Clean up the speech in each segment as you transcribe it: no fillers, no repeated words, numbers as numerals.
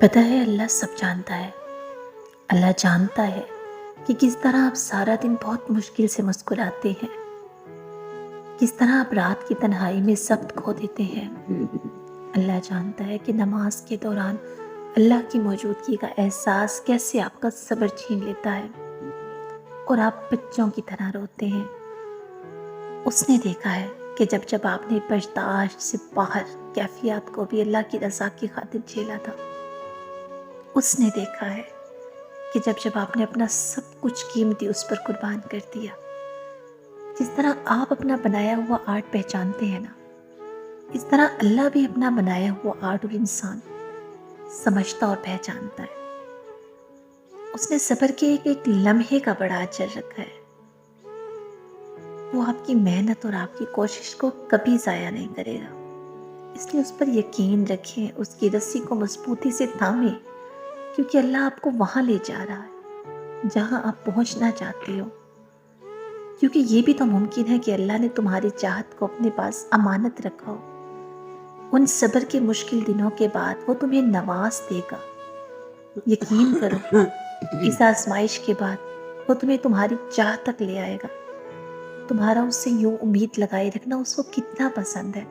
پتہ ہے اللہ سب جانتا ہے۔ اللہ جانتا ہے کہ کس طرح آپ سارا دن بہت مشکل سے مسکراتے ہیں، کس طرح آپ رات کی تنہائی میں سب کھو دیتے ہیں۔ اللہ جانتا ہے کہ نماز کے دوران اللہ کی موجودگی کا احساس کیسے آپ کا صبر چھین لیتا ہے اور آپ بچوں کی طرح روتے ہیں۔ اس نے دیکھا ہے کہ جب آپ نے برداشت سے باہر کیفیات کو بھی اللہ کی رضا کی خاطر جھیلا تھا۔ اس نے دیکھا ہے کہ جب آپ نے اپنا سب کچھ قیمتی اس پر قربان کر دیا۔ جس طرح آپ اپنا بنایا ہوا آرٹ پہچانتے ہیں نا، اس طرح اللہ بھی اپنا بنایا ہوا آرٹ اور انسان سمجھتا اور پہچانتا ہے۔ اس نے صبر کے ایک لمحے کا بڑا اجر رکھا ہے۔ وہ آپ کی محنت اور آپ کی کوشش کو کبھی ضائع نہیں کرے گا، اس لیے اس پر یقین رکھیں، اس کی رسی کو مضبوطی سے تھامیں، کیونکہ اللہ آپ کو وہاں لے جا رہا ہے جہاں آپ پہنچنا چاہتے ہو۔ کیونکہ یہ بھی تو ممکن ہے کہ اللہ نے تمہاری چاہت کو اپنے پاس امانت رکھا ہو۔ ان صبر کے مشکل دنوں کے بعد وہ تمہیں نواز دے گا۔ یقین کرو، اس آزمائش کے بعد وہ تمہیں تمہاری چاہ تک لے آئے گا۔ تمہارا اس سے یوں امید لگائے رکھنا اس کو کتنا پسند ہے۔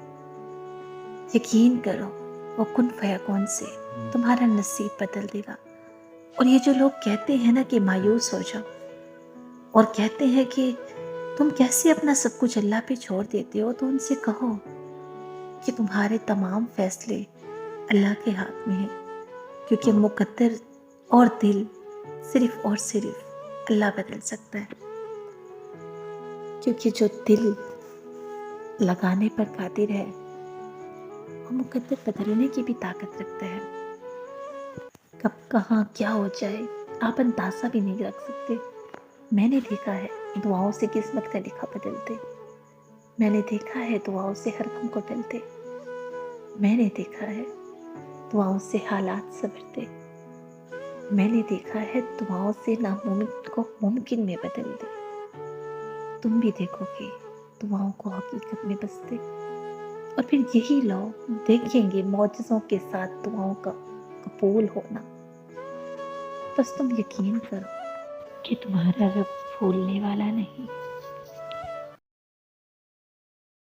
یقین کرو، وہ کن فیکون سے تمہارا نصیب بدل دے گا۔ اور یہ جو لوگ کہتے ہیں نا کہ مایوس ہو جاؤ، اور کہتے ہیں کہ تم کیسے اپنا سب کچھ اللہ پہ چھوڑ دیتے ہو، تو ان سے کہو کہ تمہارے تمام فیصلے اللہ کے ہاتھ میں ہیں، کیونکہ مقدر اور دل صرف اور صرف اللہ بدل سکتا ہے۔ کیونکہ جو دل لگانے پر قادر ہے وہ مقدر بدلنے کی بھی طاقت رکھتا ہے۔ کب کہاں کیا ہو جائے آپ اندازہ بھی نہیں رکھ سکتے۔ میں نے دیکھا ہے دعاؤں سے قسمت کا لکھا بدلتے، میں نے دیکھا ہے دعاؤں سے ہر غم کو ٹلتے، میں نے دیکھا ہے دعاؤں سے حالات سنورتے، میں نے دیکھا ہے دعاؤں سے ناممکن کو ممکن میں بدل دے۔ تم بھی دیکھو گے دعاؤں کو حقیقت میں بستے، اور پھر یہی لوگ دیکھیں گے معجزوں کے ساتھ دعاؤں کا قبول ہونا۔ بس تم یقین کرو کہ تمہارا رب بھولنے والا نہیں۔